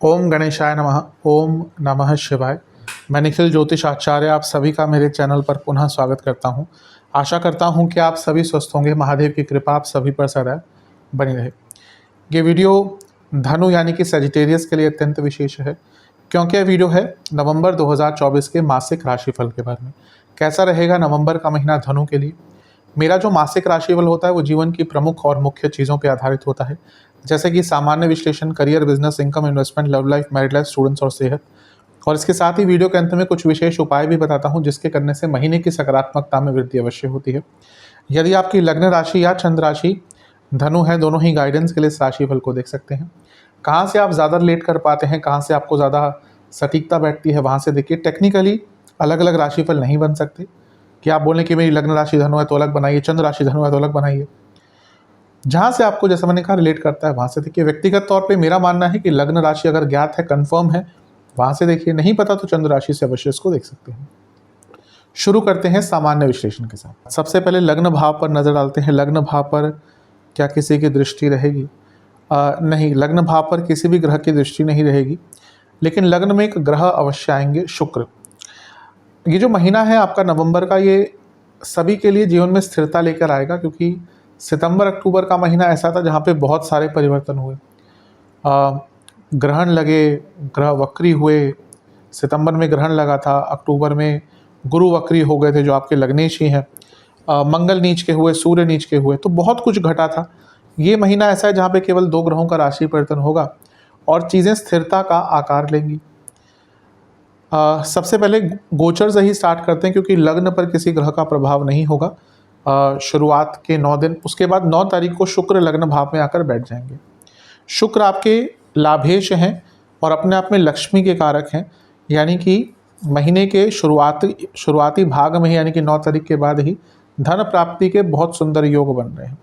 ओम गणेशाय नमः। ओम नमः शिवाय। मैं निखिल ज्योतिष आचार्य आप सभी का मेरे चैनल पर पुनः स्वागत करता हूं। आशा करता हूं कि आप सभी स्वस्थ होंगे। महादेव की कृपा आप सभी पर सदैव बनी रहे। ये वीडियो धनु यानी कि सेजिटेरियस के लिए अत्यंत विशेष है, क्योंकि यह वीडियो है नवंबर 2024 के मासिक राशिफल के बारे में। कैसा रहेगा नवंबर का महीना धनु के लिए। मेरा जो मासिक राशिफल होता है वो जीवन की प्रमुख और मुख्य चीज़ों पर आधारित होता है, जैसे कि सामान्य विश्लेषण, career, business, income, investment, love life, married life, students और सेहत। और इसके साथ ही वीडियो के अंत में कुछ विशेष उपाय भी बताता हूं, जिसके करने से महीने की सकारात्मकता में वृद्धि अवश्य होती है। यदि आपकी लग्न राशि या चंद्र राशि धनु है, दोनों ही गाइडेंस के लिए इस राशिफल को देख सकते हैं। कहाँ से आप ज़्यादा रिलेट कर पाते हैं, कहाँ से आपको ज़्यादा सटीकता बैठती है, वहाँ से देखिए। टेक्निकली अलग अलग राशिफल नहीं बन सकते कि आप बोलें कि मेरी लग्न राशि धनु है तो अलग बनाइए, चंद्र राशि धनु है तो अलग बनाइए। जहाँ से आपको, जैसा मैंने कहा, रिलेट करता है वहाँ से देखिए। व्यक्तिगत तौर पे मेरा मानना है कि लग्न राशि अगर ज्ञात है, कंफर्म है, वहाँ से देखिए। नहीं पता तो चंद्र राशि से अवश्य इसको देख सकते हैं। शुरू करते हैं सामान्य विश्लेषण के साथ। सबसे पहले लग्न भाव पर नज़र डालते हैं। लग्न भाव पर क्या किसी की दृष्टि रहेगी? नहीं, लग्न भाव पर किसी भी ग्रह की दृष्टि नहीं रहेगी, लेकिन लग्न में एक ग्रह अवश्य आएंगे, शुक्र। ये जो महीना है आपका नवंबर का, ये सभी के लिए जीवन में स्थिरता लेकर आएगा, क्योंकि सितंबर अक्टूबर का महीना ऐसा था जहाँ पे बहुत सारे परिवर्तन हुए, ग्रहण लगे, ग्रह वक्री हुए। सितंबर में ग्रहण लगा था, अक्टूबर में गुरु वक्री हो गए थे जो आपके लग्नेश ही हैं, मंगल नीच के हुए, सूर्य नीच के हुए, तो बहुत कुछ घटा था। ये महीना ऐसा है जहाँ पे केवल 2 ग्रहों का राशि परिवर्तन होगा और चीज़ें स्थिरता का आकार लेंगी। सबसे पहले गोचर से ही स्टार्ट करते हैं, क्योंकि लग्न पर किसी ग्रह का प्रभाव नहीं होगा शुरुआत के 9 दिन। उसके बाद 9 तारीख को शुक्र लग्न भाव में आकर बैठ जाएंगे। शुक्र आपके लाभेश हैं और अपने आप में लक्ष्मी के कारक हैं, यानी कि महीने के शुरुआती भाग में ही, यानी कि 9 तारीख के बाद ही धन प्राप्ति के बहुत सुंदर योग बन रहे हैं।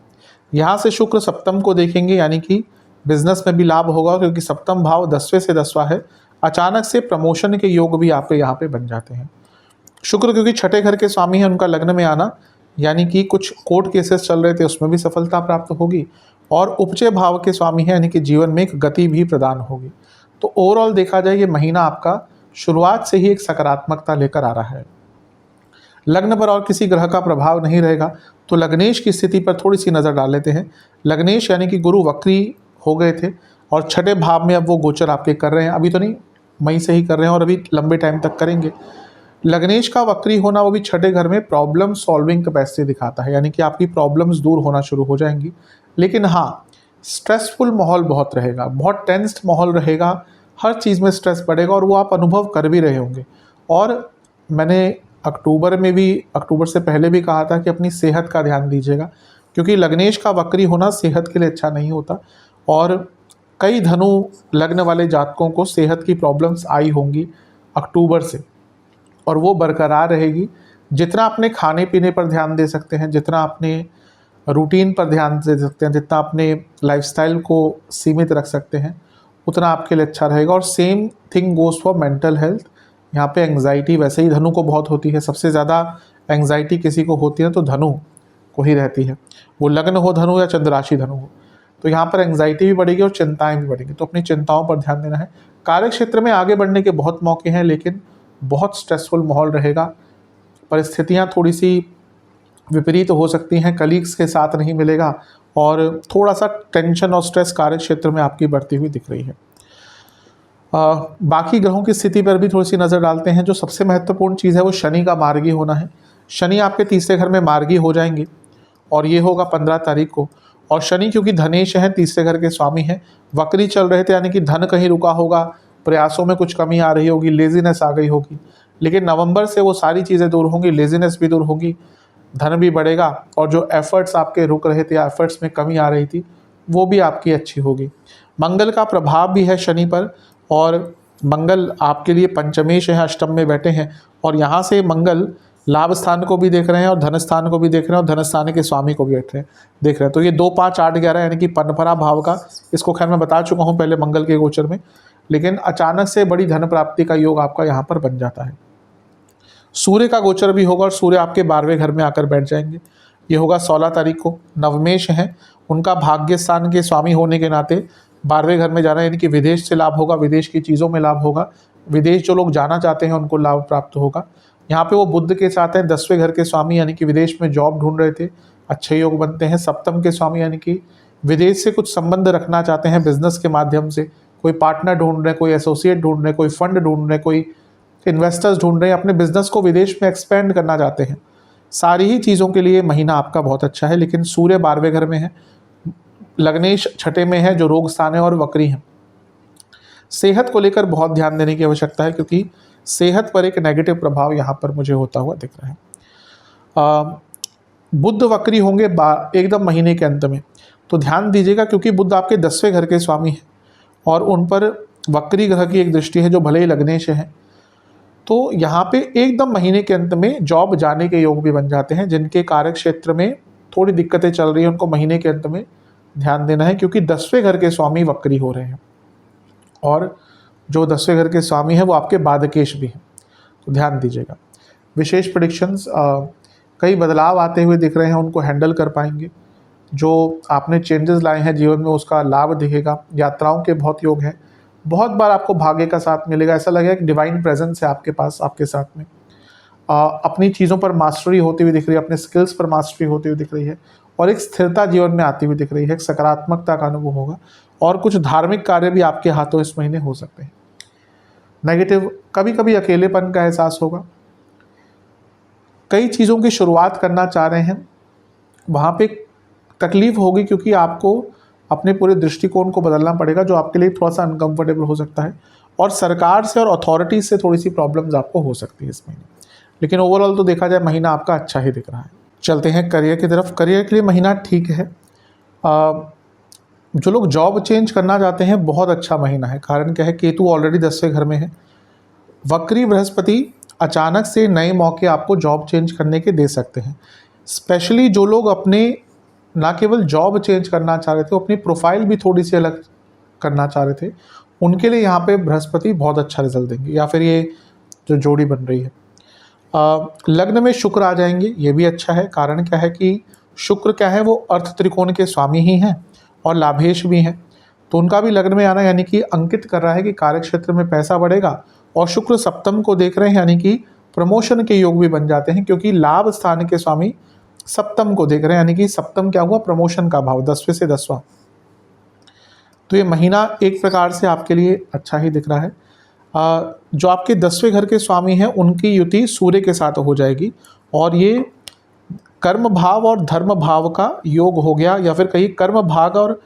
यहाँ से शुक्र सप्तम को देखेंगे, यानी कि बिजनेस में भी लाभ होगा, क्योंकि सप्तम भाव 10वें से 10वां है। अचानक से प्रमोशन के योग भी आपके यहाँ पे बन जाते हैं। शुक्र क्योंकि छठे घर के स्वामी हैं, उनका लग्न में आना, यानी कि कुछ कोर्ट केसेस चल रहे थे उसमें भी सफलता प्राप्त होगी, और उपचय भाव के स्वामी हैं, यानी कि जीवन में एक गति भी प्रदान होगी। तो ओवरऑल देखा जाए ये महीना आपका शुरुआत से ही एक सकारात्मकता लेकर आ रहा है। लग्न पर और किसी ग्रह का प्रभाव नहीं रहेगा, तो लग्नेश की स्थिति पर थोड़ी सी नज़र डाल लेते हैं। लग्नेश यानी कि गुरु वक्री हो गए थे और छठे भाव में अब वो गोचर आपके कर रहे हैं। अभी तो नहीं, मई से ही कर रहे हैं और अभी लंबे टाइम तक करेंगे। लग्नेश का वक्री होना, वो भी छठे घर में, प्रॉब्लम सॉल्विंग कैपेसिटी दिखाता है, यानी कि आपकी प्रॉब्लम्स दूर होना शुरू हो जाएंगी। लेकिन हाँ, स्ट्रेसफुल माहौल बहुत रहेगा, बहुत टेंस्ड माहौल रहेगा, हर चीज़ में स्ट्रेस बढ़ेगा और वो आप अनुभव कर भी रहे होंगे। और मैंने अक्टूबर से पहले भी कहा था कि अपनी सेहत का ध्यान दीजिएगा, क्योंकि लग्नेश का वक्री होना सेहत के लिए अच्छा नहीं होता। और कई धनु लग्न वाले जातकों को सेहत की प्रॉब्लम्स आई होंगी अक्टूबर से, और वो बरकरार रहेगी। जितना अपने खाने पीने पर ध्यान दे सकते हैं, जितना अपने रूटीन पर ध्यान दे सकते हैं, जितना अपने लाइफस्टाइल को सीमित रख सकते हैं, उतना आपके लिए अच्छा रहेगा। और same thing goes for mental health. यहाँ पे एंग्जाइटी वैसे ही धनु को बहुत होती है, सबसे ज़्यादा एंग्जाइटी किसी को होती है तो धनु को ही रहती है, वो लग्न हो धनु या चंद्र राशि धनु हो। तो यहाँ पर एंग्जाइटी भी बढ़ेगी और चिंताएँ भी बढ़ेंगी, तो अपनी चिंताओं पर ध्यान देना है। कार्य क्षेत्र में आगे बढ़ने के बहुत मौके हैं, लेकिन बहुत स्ट्रेसफुल माहौल रहेगा। परिस्थितियाँ थोड़ी सी विपरीत हो सकती हैं, कलीग्स के साथ नहीं मिलेगा, और थोड़ा सा टेंशन और स्ट्रेस कार्य क्षेत्र में आपकी बढ़ती हुई दिख रही है। बाकी ग्रहों की स्थिति पर भी थोड़ी सी नज़र डालते हैं। जो सबसे महत्वपूर्ण चीज़ है वो शनि का मार्गी होना है। शनि आपके तीसरे घर में मार्गी हो जाएंगे और ये होगा 15 तारीख को। और शनि क्योंकि धनेश हैं, तीसरे घर के स्वामी हैं, वक्री चल रहे थे, यानी कि धन कहीं रुका होगा, प्रयासों में कुछ कमी आ रही होगी, लेजीनेस आ गई होगी। लेकिन नवंबर से वो सारी चीज़ें दूर होंगी, लेजीनेस भी दूर होगी, धन भी बढ़ेगा, और जो एफर्ट्स आपके रुक रहे थे या एफर्ट्स में कमी आ रही थी वो भी आपकी अच्छी होगी। मंगल का प्रभाव भी है शनि पर, और मंगल आपके लिए पंचमेश है, अष्टम में बैठे हैं, और यहाँ से मंगल लाभ स्थान को भी देख रहे हैं और धन स्थान को भी देख रहे हैं और धन स्थान के स्वामी को भी देख रहे हैं। तो ये 2, 5, 8, 11 यानी कि पनपरा भाव का, इसको खैर मैं बता चुका हूँ पहले मंगल के गोचर में, लेकिन अचानक से बड़ी धन प्राप्ति का योग आपका यहाँ पर बन जाता है। सूर्य का गोचर भी होगा और सूर्य आपके 12वें घर में आकर बैठ जाएंगे। ये होगा 16 तारीख को। नवमेश हैं, उनका भाग्य स्थान के स्वामी होने के नाते 12वें घर में जाना, यानी कि विदेश से लाभ होगा, विदेश की चीज़ों में लाभ होगा, विदेश जो लोग जाना चाहते हैं उनको लाभ प्राप्त होगा। यहाँ पे वो बुध के साथ हैं, 10वें घर के स्वामी, यानी कि विदेश में जॉब ढूंढ रहे थे, अच्छे योग बनते हैं। सप्तम के स्वामी, यानी कि विदेश से कुछ संबंध रखना चाहते हैं बिजनेस के माध्यम से, कोई पार्टनर ढूंढ रहे हैं, कोई एसोसिएट ढूंढ रहे हैं, कोई फंड ढूंढ रहे हैं, कोई इन्वेस्टर्स ढूंढ रहे हैं, अपने बिजनेस को विदेश में एक्सपेंड करना चाहते हैं। सारी ही चीज़ों के लिए महीना आपका बहुत अच्छा है। लेकिन सूर्य 12वें घर में है, लग्नेश छठे में है जो रोग स्थान है और वक्री है। सेहत को लेकर बहुत ध्यान देने की आवश्यकता है, क्योंकि सेहत पर एक नेगेटिव प्रभाव यहाँ पर मुझे होता हुआ दिख रहा है। बुध वक्री होंगे एकदम महीने के अंत में, तो ध्यान दीजिएगा, क्योंकि बुध आपके 10वें घर के स्वामी हैं और उन पर वक्री ग्रह की एक दृष्टि है जो भले ही लग्नेश है। तो यहाँ पे एकदम महीने के अंत में जॉब जाने के योग भी बन जाते हैं। जिनके कार्य क्षेत्र में थोड़ी दिक्कतें चल रही हैं उनको महीने के अंत में ध्यान देना है, क्योंकि 10वें घर के स्वामी वक्री हो रहे हैं और जो 10वें घर के स्वामी हैं वो आपके बाधकेश भी हैं, तो ध्यान दीजिएगा। विशेष प्रेडिक्शंस, कई बदलाव आते हुए दिख रहे हैं, उनको हैंडल कर पाएंगे। जो आपने चेंजेस लाए हैं जीवन में उसका लाभ दिखेगा। यात्राओं के बहुत योग हैं, बहुत बार आपको भाग्य का साथ मिलेगा, ऐसा लगेगा कि डिवाइन प्रेजेंस है आपके पास, आपके साथ में। अपनी चीज़ों पर मास्टरी होती हुई दिख रही है, अपने स्किल्स पर मास्टरी होती हुई दिख रही है और एक स्थिरता जीवन में आती हुई दिख रही है, एक सकारात्मकता का अनुभव होगा और कुछ धार्मिक कार्य भी आपके हाथों इस महीने हो सकते हैं। नेगेटिव, कभी कभी अकेलेपन का एहसास होगा। कई चीज़ों की शुरुआत करना चाह रहे हैं, वहाँ पे तकलीफ होगी, क्योंकि आपको अपने पूरे दृष्टिकोण को बदलना पड़ेगा, जो आपके लिए थोड़ा सा अनकंफर्टेबल हो सकता है और सरकार से और अथॉरिटीज से थोड़ी सी प्रॉब्लम्स आपको हो सकती है इस महीने। लेकिन ओवरऑल तो देखा जाए महीना आपका अच्छा ही दिख रहा है। चलते हैं करियर की तरफ। करियर के लिए महीना ठीक है। जो लोग जॉब चेंज करना चाहते हैं बहुत अच्छा महीना है। कारण क्या है, केतु ऑलरेडी 10वें घर में है, वक्री बृहस्पति अचानक से नए मौके आपको जॉब चेंज करने के दे सकते हैं। स्पेशली जो लोग अपने ना केवल जॉब चेंज करना चाह रहे थे, अपनी प्रोफाइल भी थोड़ी सी अलग करना चाह रहे थे, उनके लिए यहाँ पे बृहस्पति बहुत अच्छा रिजल्ट देंगे, या फिर ये जो जोड़ी बन रही है। लग्न में शुक्र आ जाएंगे, ये भी अच्छा है। कारण क्या है कि शुक्र क्या है, वो अर्थ त्रिकोण के स्वामी ही हैं और लाभेश भी हैं, तो उनका भी लग्न में आना यानी कि अंकित कर रहा है कि कार्य क्षेत्र में पैसा बढ़ेगा। और शुक्र सप्तम को देख रहे हैं, यानी कि प्रमोशन के योग भी बन जाते हैं, क्योंकि लाभ स्थान के स्वामी सप्तम को देख रहे हैं, यानी कि सप्तम क्या हुआ, प्रमोशन का भाव, 10वें से 10वां। तो ये महीना एक प्रकार से आपके लिए अच्छा ही दिख रहा है। जो आपके 10वें घर के स्वामी हैं उनकी युति सूर्य के साथ हो जाएगी और ये कर्म भाव और धर्म भाव का योग हो गया, या फिर कहीं कर्म भाग और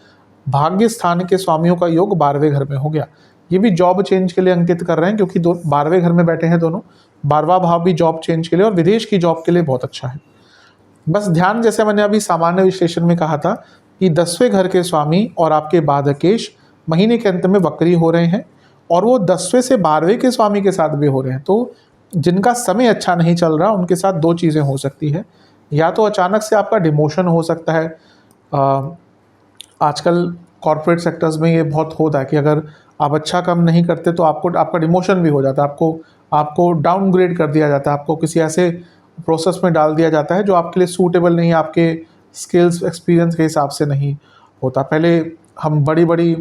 भाग्य स्थान के स्वामियों का योग 12वें घर में हो गया। ये भी जॉब चेंज के लिए अंकित कर रहे हैं, क्योंकि 12वें घर में बैठे हैं दोनों। 12वां भाव भी जॉब चेंज के लिए और विदेश की जॉब के लिए बहुत अच्छा है। बस ध्यान, जैसे मैंने अभी सामान्य विश्लेषण में कहा था कि 10वें घर के स्वामी और आपके बाधकेश महीने के अंत में वक्री हो रहे हैं और वो 10वें से 12वें के स्वामी के साथ भी हो रहे हैं। तो जिनका समय अच्छा नहीं चल रहा उनके साथ दो चीज़ें हो सकती है, या तो अचानक से आपका डिमोशन हो सकता है। आजकल कॉर्पोरेट सेक्टर्स में ये बहुत होता है कि अगर आप अच्छा काम नहीं करते तो आपका डिमोशन भी हो जाता है, आपको डाउनग्रेड कर दिया जाता है, आपको किसी ऐसे प्रोसेस में डाल दिया जाता है जो आपके लिए सूटेबल नहीं है, आपके स्किल्स एक्सपीरियंस के हिसाब से नहीं होता। पहले हम बड़ी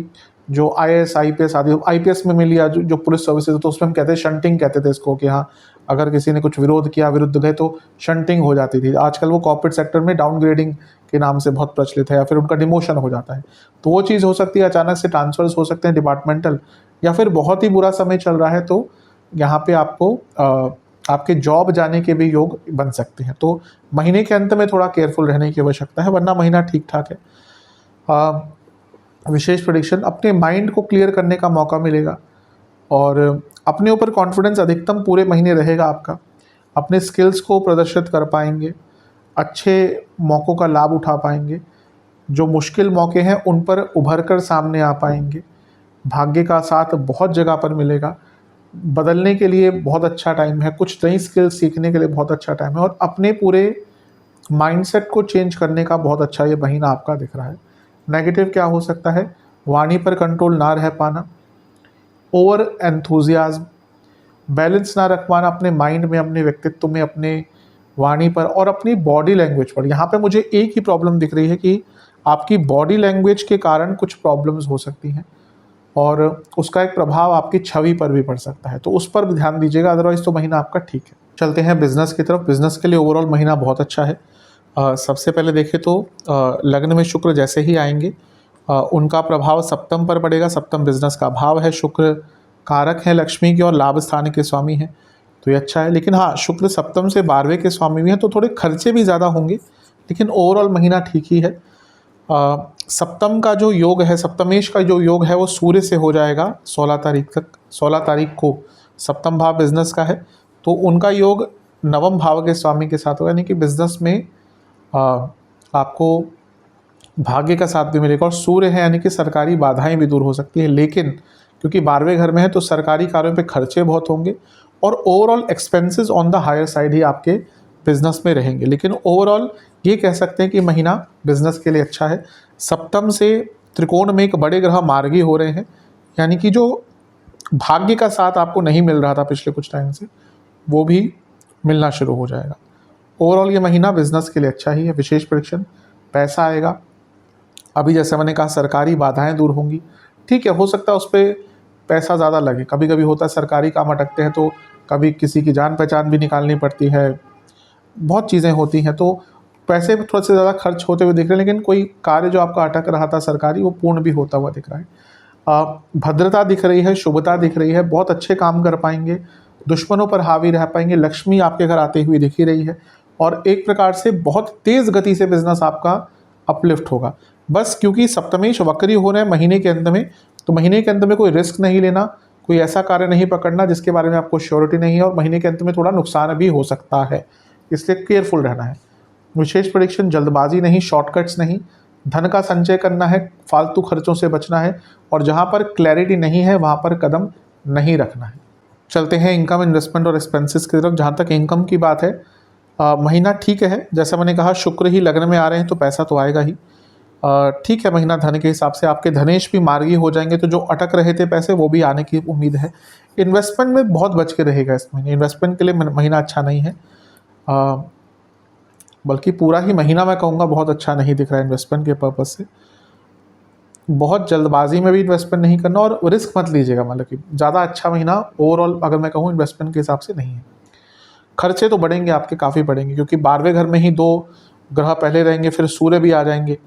जो IAS IPS आदि, IPS में मिल लिया जो पुलिस सर्विसेज, तो उसमें हम कहते हैं शंटिंग कहते थे इसको, कि हाँ अगर किसी ने कुछ विरोध किया, विरुद्ध गए तो शंटिंग हो जाती थी। आजकल वो कॉर्पोरेट सेक्टर में डाउनग्रेडिंग के नाम से बहुत प्रचलित है, या फिर उनका डिमोशन हो जाता है। तो वो चीज़ हो सकती है, अचानक से ट्रांसफर्स हो सकते हैं डिपार्टमेंटल, या फिर बहुत ही बुरा समय चल रहा है तो यहाँ पे आपको आपके जॉब जाने के भी योग बन सकते हैं। तो महीने के अंत में थोड़ा केयरफुल रहने की आवश्यकता है, वरना महीना ठीक ठाक है। विशेष प्रेडिक्शन, अपने माइंड को क्लियर करने का मौका मिलेगा और अपने ऊपर कॉन्फिडेंस अधिकतम पूरे महीने रहेगा आपका। अपने स्किल्स को प्रदर्शित कर पाएंगे, अच्छे मौक़ों का लाभ उठा पाएंगे, जो मुश्किल मौके हैं उन पर उभर कर सामने आ पाएंगे। भाग्य का साथ बहुत जगह पर मिलेगा। बदलने के लिए बहुत अच्छा टाइम है, कुछ नई स्किल्स सीखने के लिए बहुत अच्छा टाइम है और अपने पूरे माइंडसेट को चेंज करने का बहुत अच्छा ये महीना आपका दिख रहा है। नेगेटिव क्या हो सकता है, वाणी पर कंट्रोल ना रह पाना, ओवर एंथुजियाज्म, बैलेंस ना रख पाना अपने माइंड में, अपने व्यक्तित्व में, अपने वाणी पर और अपनी बॉडी लैंग्वेज पर। यहाँ पे मुझे एक ही प्रॉब्लम दिख रही है कि आपकी बॉडी लैंग्वेज के कारण कुछ प्रॉब्लम्स हो सकती हैं और उसका एक प्रभाव आपकी छवि पर भी पड़ सकता है, तो उस पर भी ध्यान दीजिएगा, अदरवाइज तो महीना आपका ठीक है। चलते हैं बिजनेस की तरफ। बिजनेस के लिए ओवरऑल महीना बहुत अच्छा है। सबसे पहले देखें तो लग्न में शुक्र जैसे ही आएंगे उनका प्रभाव सप्तम पर पड़ेगा। सप्तम बिजनेस का भाव है, शुक्र कारक है लक्ष्मी के और लाभ स्थान के स्वामी हैं, तो ये अच्छा है। लेकिन हाँ, शुक्र सप्तम से 12वें के स्वामी भी हैं, तो थोड़े खर्चे भी ज़्यादा होंगे, लेकिन ओवरऑल महीना ठीक ही है। सप्तम का जो योग है, सप्तमेश का जो योग है वो सूर्य से हो जाएगा 16 तारीख तक। 16 तारीख को सप्तम भाव बिजनेस का है, तो उनका योग नवम भाव के स्वामी के साथ होगा, यानी कि बिजनेस में आपको भाग्य का साथ भी मिलेगा। और सूर्य है यानी कि सरकारी बाधाएं भी दूर हो सकती है, लेकिन क्योंकि 12वें घर में है तो सरकारी कार्यों पे खर्चे बहुत होंगे और overall expenses on the higher side ही आपके बिजनेस में रहेंगे। लेकिन ओवरऑल ये कह सकते हैं कि महीना बिजनेस के लिए अच्छा है। सप्तम से त्रिकोण में एक बड़े ग्रह मार्गी हो रहे हैं, यानी कि जो भाग्य का साथ आपको नहीं मिल रहा था पिछले कुछ टाइम से, वो भी मिलना शुरू हो जाएगा। ओवरऑल ये महीना बिजनेस के लिए अच्छा ही है। विशेष प्रेडिक्शन, पैसा आएगा। अभी जैसे मैंने कहा सरकारी बाधाएं दूर होंगी, ठीक है, हो सकता है उस पर पैसा ज़्यादा लगे। कभी कभी होता है सरकारी काम अटकते हैं तो कभी किसी की जान पहचान भी निकालनी पड़ती है, बहुत चीज़ें होती हैं, तो पैसे भी थोड़े से ज़्यादा खर्च होते हुए दिख रहे हैं। लेकिन कोई कार्य जो आपका अटक रहा था सरकारी, वो पूर्ण भी होता हुआ दिख रहा है। भद्रता दिख रही है, शुभता दिख रही है, बहुत अच्छे काम कर पाएंगे, दुश्मनों पर हावी रह पाएंगे। लक्ष्मी आपके घर आते हुए दिख ही रही है और एक प्रकार से बहुत तेज़ गति से बिजनेस आपका अपलिफ्ट होगा। बस क्योंकि सप्तमेश वक्री हो रहे हैं महीने के अंत में, तो महीने के अंत में कोई रिस्क नहीं लेना, कोई ऐसा कार्य नहीं पकड़ना जिसके बारे में आपको श्योरिटी नहीं है, और महीने के अंत में थोड़ा नुकसान भी हो सकता है, इसलिए केयरफुल रहना है। विशेष प्रेडिक्शन, जल्दबाजी नहीं, शॉर्टकट्स नहीं, धन का संचय करना है, फालतू खर्चों से बचना है और जहाँ पर क्लैरिटी नहीं है वहाँ पर कदम नहीं रखना है। चलते हैं इनकम, इन्वेस्टमेंट और एक्सपेंसेस की तरफ। जहाँ तक इनकम की बात है, महीना ठीक है। जैसा मैंने कहा शुक्र ही लग्न में आ रहे हैं तो पैसा तो आएगा ही। ठीक है, महीना धन के हिसाब से आपके धनेश भी मार्गी हो जाएंगे, तो जो अटक रहे थे पैसे वो भी आने की उम्मीद है। इन्वेस्टमेंट में बहुत बच के रहेगा इस महीने, इन्वेस्टमेंट के लिए महीना अच्छा नहीं है, बल्कि पूरा ही महीना मैं कहूँगा बहुत अच्छा नहीं दिख रहा है इन्वेस्टमेंट के पर्पज़ से। बहुत जल्दबाजी में भी इन्वेस्टमेंट नहीं करना और रिस्क मत लीजिएगा, मतलब कि ज़्यादा अच्छा महीना ओवरऑल अगर मैं कहूँ इन्वेस्टमेंट के हिसाब से नहीं है। खर्चे तो बढ़ेंगे आपके, काफ़ी बढ़ेंगे, क्योंकि 12वें घर में ही 2 ग्रह पहले रहेंगे, फिर सूर्य भी आ जाएंगे,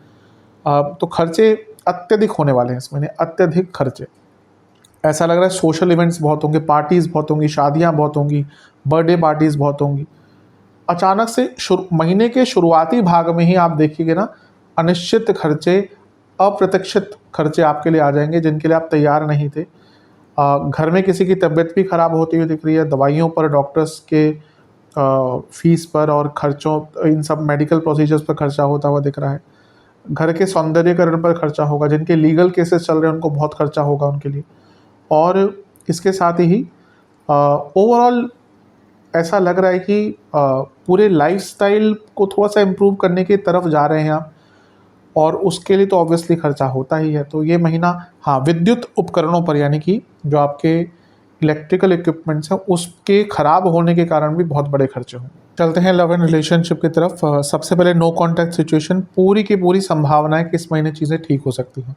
तो खर्चे अत्यधिक होने वाले हैं इस महीने, अत्यधिक खर्चे। ऐसा लग रहा है सोशल इवेंट्स बहुत होंगे, पार्टीज़ बहुत होंगी, शादियाँ बहुत होंगी, बर्थडे पार्टीज़ बहुत होंगी। अचानक से महीने के शुरुआती भाग में ही आप देखिएगा ना, अनिश्चित खर्चे, अप्रत्याशित खर्चे आपके लिए आ जाएंगे जिनके लिए आप तैयार नहीं थे। घर में किसी की तबीयत भी खराब होती हुई दिख रही है, दवाइयों पर, डॉक्टर्स के फीस पर और खर्चों, इन सब मेडिकल प्रोसीजर्स पर खर्चा होता हुआ दिख रहा है। घर के सौंदर्यकरण पर खर्चा होगा, जिनके लीगल केसेस चल रहे हैं उनको बहुत खर्चा होगा उनके लिए। और इसके साथ ही ओवरऑल ऐसा लग रहा है कि पूरे लाइफस्टाइल को थोड़ा सा इम्प्रूव करने की तरफ जा रहे हैं आप, और उसके लिए तो ऑब्वियसली खर्चा होता ही है। तो ये महीना, हाँ, विद्युत उपकरणों पर, यानी कि जो आपके इलेक्ट्रिकल इक्विपमेंट्स हैं उसके ख़राब होने के कारण भी बहुत बड़े खर्चे हों। चलते हैं लव एंड रिलेशनशिप की तरफ। सबसे पहले नो कॉन्टैक्ट सिचुएशन, पूरी की पूरी संभावना है कि इस महीने चीज़ें ठीक हो सकती हैं।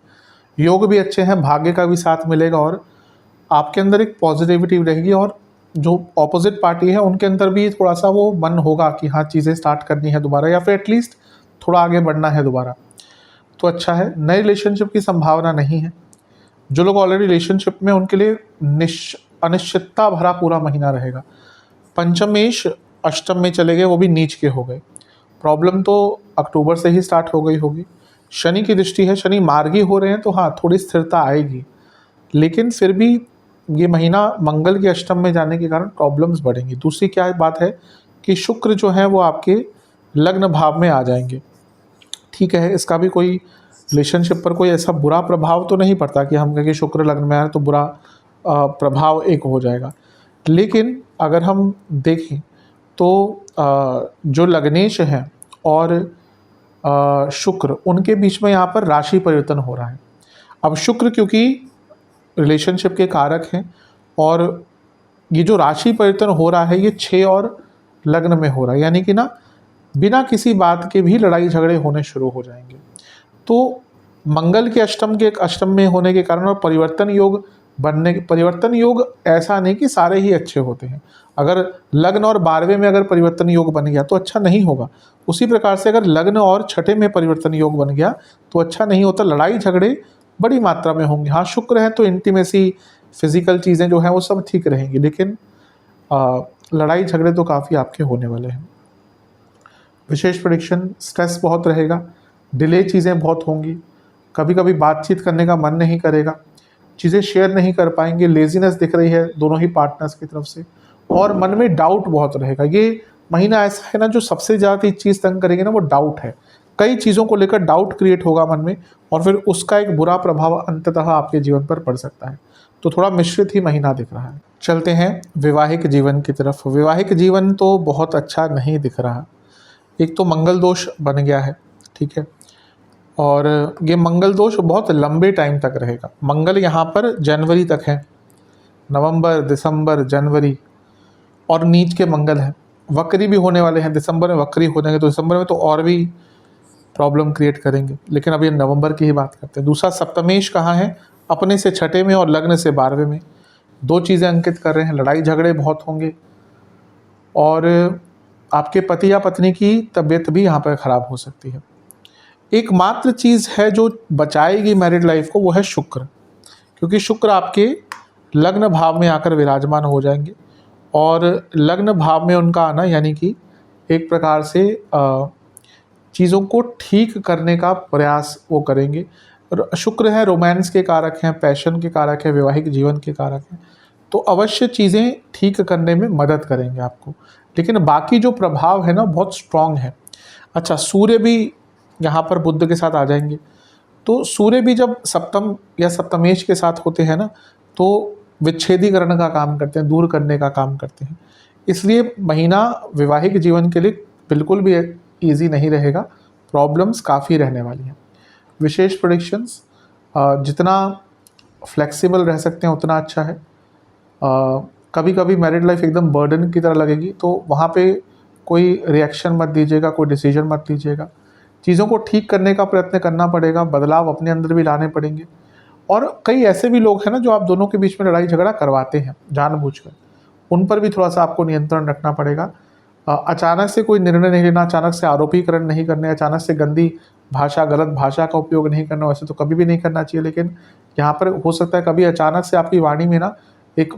योग भी अच्छे हैं, भाग्य का भी साथ मिलेगा और आपके अंदर एक पॉजिटिविटी रहेगी, और जो ऑपोजिट पार्टी है उनके अंदर भी थोड़ा सा वो मन होगा कि हाँ चीज़ें स्टार्ट करनी है दोबारा, या फिर एटलीस्ट थोड़ा आगे बढ़ना है दोबारा, तो अच्छा है। नए रिलेशनशिप की संभावना नहीं है। जो लोग ऑलरेडी रिलेशनशिप में, उनके लिए अनिश्चितता भरा पूरा महीना रहेगा। पंचमेश अष्टम में चले गए, वो भी नीच के हो गए। प्रॉब्लम तो अक्टूबर से ही स्टार्ट हो गई होगी। शनि की दृष्टि है, शनि मार्गी हो रहे हैं, तो हाँ थोड़ी स्थिरता आएगी, लेकिन फिर भी ये महीना मंगल के अष्टम में जाने के कारण प्रॉब्लम्स बढ़ेंगी। दूसरी क्या बात है कि शुक्र जो है वो आपके लग्न भाव में आ जाएंगे। ठीक है, इसका भी कोई रिलेशनशिप पर कोई ऐसा बुरा प्रभाव तो नहीं पड़ता कि हम कहें कि शुक्र लग्न में आए तो बुरा प्रभाव एक हो जाएगा। लेकिन अगर हम देखें तो जो लग्नेश हैं और शुक्र, उनके बीच में यहाँ पर राशि परिवर्तन हो रहा है। अब शुक्र क्योंकि रिलेशनशिप के कारक हैं, और ये जो राशि परिवर्तन हो रहा है ये 6 और लग्न में हो रहा है, यानी कि ना बिना किसी बात के भी लड़ाई झगड़े होने शुरू हो जाएंगे। तो मंगल के अष्टम में होने के कारण और परिवर्तन योग परिवर्तन योग ऐसा नहीं कि सारे ही अच्छे होते हैं। अगर लग्न और 12वें में अगर परिवर्तन योग बन गया तो अच्छा नहीं होगा। उसी प्रकार से अगर लग्न और 6ठे में परिवर्तन योग बन गया तो अच्छा नहीं होता, लड़ाई झगड़े बड़ी मात्रा में होंगे। हाँ, शुक्र है तो इंटीमेसी, फिजिकल चीज़ें जो हैं वो सब ठीक रहेंगी, लेकिन लड़ाई झगड़े तो काफ़ी आपके होने वाले हैं। विशेष प्रेडिक्शन, स्ट्रेस बहुत रहेगा, डिले चीज़ें बहुत होंगी, कभी कभी बातचीत करने का मन नहीं करेगा, चीज़ें शेयर नहीं कर पाएंगे, लेजीनेस दिख रही है दोनों ही पार्टनर्स की तरफ से, और मन में डाउट बहुत रहेगा। ये महीना ऐसा है ना जो सबसे ज़्यादा चीज़ तंग करेगी ना वो डाउट है। कई चीज़ों को लेकर डाउट क्रिएट होगा मन में और फिर उसका एक बुरा प्रभाव अंततः आपके जीवन पर पड़ सकता है। तो थोड़ा मिश्रित ही महीना दिख रहा है। चलते हैं वैवाहिक जीवन की तरफ। वैवाहिक जीवन तो बहुत अच्छा नहीं दिख रहा। एक तो मंगल दोष बन गया है, ठीक है, और ये मंगल दोष बहुत लंबे टाइम तक रहेगा। मंगल यहाँ पर जनवरी तक है, नवंबर, दिसंबर, जनवरी, और नीच के मंगल हैं, वक्री भी होने वाले हैं। दिसंबर में वक्री हो जाएंगे तो दिसंबर में तो और भी प्रॉब्लम क्रिएट करेंगे, लेकिन अब ये नवंबर की ही बात करते हैं। दूसरा सप्तमेश कहाँ है? अपने से 6ठे में और लग्न से 12वें में। दो चीज़ें अंकित कर रहे हैं, लड़ाई झगड़े बहुत होंगे और आपके पति या पत्नी की तबीयत भी यहाँ पर ख़राब हो सकती है। एकमात्र चीज़ है जो बचाएगी मैरिड लाइफ को, वो है शुक्र, क्योंकि शुक्र आपके लग्न भाव में आकर विराजमान हो जाएंगे और लग्न भाव में उनका आना यानी कि एक प्रकार से चीज़ों को ठीक करने का प्रयास वो करेंगे। शुक्र है रोमांस के कारक हैं, पैशन के कारक है, वैवाहिक जीवन के कारक हैं, तो अवश्य चीज़ें ठीक करने में मदद करेंगे आपको। लेकिन बाकी जो प्रभाव है ना बहुत स्ट्रॉन्ग है। अच्छा, सूर्य भी यहाँ पर बुध के साथ आ जाएंगे, तो सूर्य भी जब सप्तम या सप्तमेश के साथ होते हैं ना तो विच्छेदीकरण का काम करते हैं, दूर करने का काम करते हैं। इसलिए महीना वैवाहिक जीवन के लिए बिल्कुल भी ईजी नहीं रहेगा, प्रॉब्लम्स काफ़ी रहने वाली हैं। विशेष प्रेडिक्शंस, जितना फ्लेक्सिबल रह सकते हैं उतना अच्छा है। कभी कभी मैरिड लाइफ एकदम बर्डन की तरह लगेगी, तो वहाँ पे कोई रिएक्शन मत दीजिएगा, कोई डिसीजन मत लीजिएगा। चीज़ों को ठीक करने का प्रयत्न करना पड़ेगा, बदलाव अपने अंदर भी लाने पड़ेंगे। और कई ऐसे भी लोग हैं ना जो आप दोनों के बीच में लड़ाई झगड़ा करवाते हैं जानबूझकर, उन पर भी थोड़ा सा आपको नियंत्रण रखना पड़ेगा। अचानक से कोई निर्णय नहीं लेना, अचानक से आरोपीकरण नहीं करने, अचानक से गंदी भाषा, गलत भाषा का उपयोग नहीं करना। वैसे तो कभी भी नहीं करना चाहिए, लेकिन यहाँ पर हो सकता है कभी अचानक से आपकी वाणी में ना एक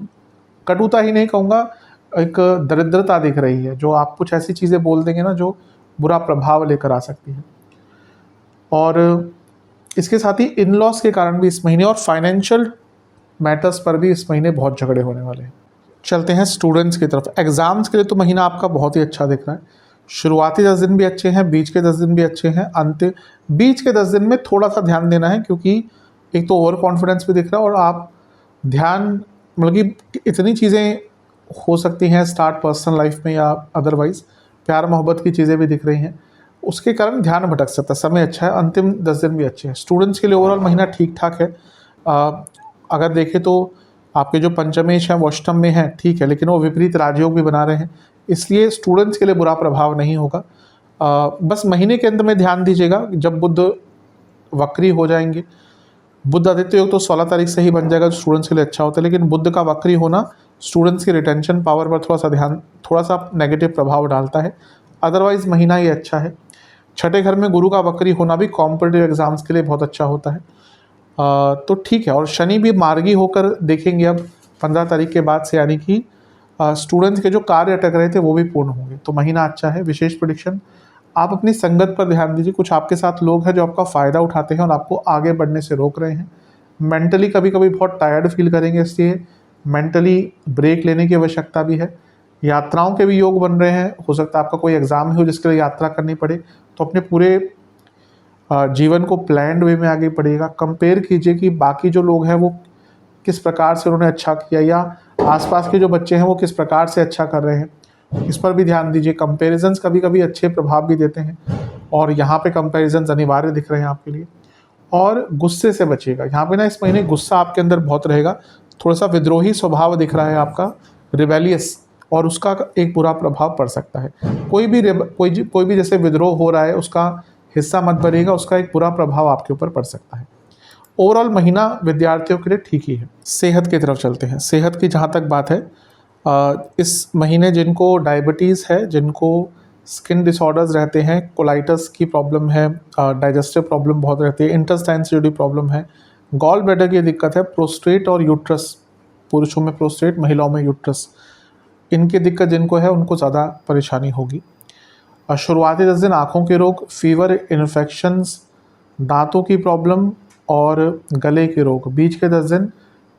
कटुता ही नहीं कहूँगा, एक दरिद्रता दिख रही है, जो आप कुछ ऐसी चीज़ें बोल देंगे ना जो बुरा प्रभाव लेकर आ सकती है। और इसके साथ ही इन लॉस के कारण भी इस महीने और फाइनेंशियल मैटर्स पर भी इस महीने बहुत झगड़े होने वाले हैं। चलते हैं स्टूडेंट्स की तरफ। एग्ज़ाम्स के लिए तो महीना आपका बहुत ही अच्छा दिख रहा है। शुरुआती 10 दिन भी अच्छे हैं, बीच के 10 दिन भी अच्छे हैं, बीच के 10 दिन में थोड़ा सा ध्यान देना है, क्योंकि एक तो ओवर कॉन्फिडेंस भी दिख रहा है और आप ध्यान मतलब कि इतनी चीज़ें हो सकती हैं स्टार्ट पर्सनल लाइफ में या अदरवाइज़ प्यार मोहब्बत की चीज़ें भी दिख रही हैं, उसके कारण ध्यान भटक सकता है। समय अच्छा है, अंतिम 10 दिन भी अच्छे हैं। स्टूडेंट्स के लिए ओवरऑल महीना ठीक ठाक है। अगर देखें तो आपके जो पंचमेश हैं वो अष्टम में हैं, ठीक है, लेकिन वो विपरीत राजयोग भी बना रहे हैं, इसलिए स्टूडेंट्स के लिए बुरा प्रभाव नहीं होगा। बस महीने के अंत में ध्यान दीजिएगा, जब बुध वक्री हो जाएंगे, बुध आदित्य योग तो 16 तारीख से ही बन जाएगा, जो स्टूडेंट्स के लिए अच्छा होता है, लेकिन बुध का वक्री होना स्टूडेंट्स की रिटेंशन पावर पर थोड़ा सा नेगेटिव प्रभाव डालता है। अदरवाइज महीना ये अच्छा है। 6ठे घर में गुरु का वक्री होना भी कॉम्पिटिटिव एग्जाम्स के लिए बहुत अच्छा होता है, तो ठीक है। और शनि भी मार्गी होकर देखेंगे अब 15 तारीख के बाद से, यानी कि स्टूडेंट्स के जो कार्य अटक रहे थे वो भी पूर्ण होंगे, तो महीना अच्छा है। विशेष प्रेडिक्शन, आप अपनी संगत पर ध्यान दीजिए। कुछ आपके साथ लोग हैं जो आपका फ़ायदा उठाते हैं और आपको आगे बढ़ने से रोक रहे हैं। मेंटली कभी कभी बहुत टायर्ड फील करेंगे, इसलिए मेंटली ब्रेक लेने की आवश्यकता भी है। यात्राओं के भी योग बन रहे हैं, हो सकता है आपका कोई एग्ज़ाम हो जिसके लिए यात्रा करनी पड़े, तो अपने पूरे जीवन को प्लान्ड वे में आगे बढ़ेगा। कंपेयर कीजिए कि बाकी जो लोग हैं वो किस प्रकार से उन्होंने अच्छा किया, या आसपास के जो बच्चे हैं वो किस प्रकार से अच्छा कर रहे हैं, इस पर भी ध्यान दीजिए। कंपैरिजंस कभी कभी अच्छे प्रभाव भी देते हैं और यहाँ पे कंपैरिजंस अनिवार्य दिख रहे हैं आपके लिए। और गुस्से से बचिएगा, यहाँ पे ना इस महीने गुस्सा आपके अंदर बहुत रहेगा, थोड़ा सा विद्रोही स्वभाव दिख रहा है आपका, रिबेलियस और उसका एक बुरा प्रभाव पड़ सकता है। कोई भी जैसे विद्रोह हो रहा है उसका हिस्सा मत बनिएगा, उसका एक बुरा प्रभाव आपके ऊपर पड़ सकता है। ओवरऑल महीना विद्यार्थियों के लिए ठीक ही है। सेहत की तरफ चलते हैं। सेहत की जहाँ तक बात है, इस महीने जिनको डायबिटीज़ है, जिनको स्किन डिसऑर्डर्स रहते हैं, कोलाइटिस की प्रॉब्लम है, डाइजेस्टिव प्रॉब्लम बहुत रहती है, इंटेस्टाइन से जुड़ी प्रॉब्लम है, गॉल ब्लैडर की दिक्कत है, प्रोस्टेट और यूट्रस, पुरुषों में प्रोस्टेट, महिलाओं में यूट्रस, इनकी दिक्कत जिनको है उनको ज़्यादा परेशानी होगी। शुरुआती 10 दिन आँखों के रोग, फीवर, इन्फेक्शंस, दांतों की प्रॉब्लम और गले के रोग। बीच के 10 दिन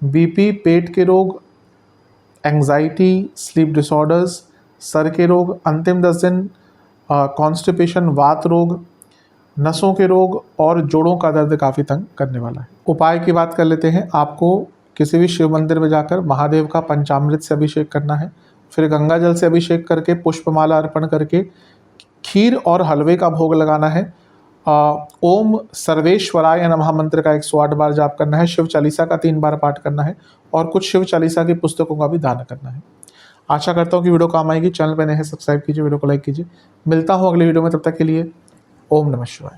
बीपी, पेट के रोग, एंग्जाइटी, स्लीप डिसऑर्डर्स, सर के रोग। अंतिम 10 दिन कॉन्स्टिपेशन, वात रोग, नसों के रोग और जोड़ों का दर्द काफ़ी तंग करने वाला है। उपाय की बात कर लेते हैं। आपको किसी भी शिव मंदिर में जाकर महादेव का पंचामृत से अभिषेक करना है, फिर गंगा जल से अभिषेक करके पुष्पमाला अर्पण करके खीर और हलवे का भोग लगाना है। ओम सर्वेश्वराय नमः मंत्र का 108 बार जाप करना है, शिव चालीसा का 3 बार पाठ करना है और कुछ शिव चालीसा की पुस्तकों का भी दान करना है। आशा करता हूँ कि वीडियो काम आएगी। चैनल पर नए हैं सब्सक्राइब कीजिए, वीडियो को लाइक कीजिए। मिलता हूँ अगले वीडियो में, तब तक के लिए ओम नमः शिवाय।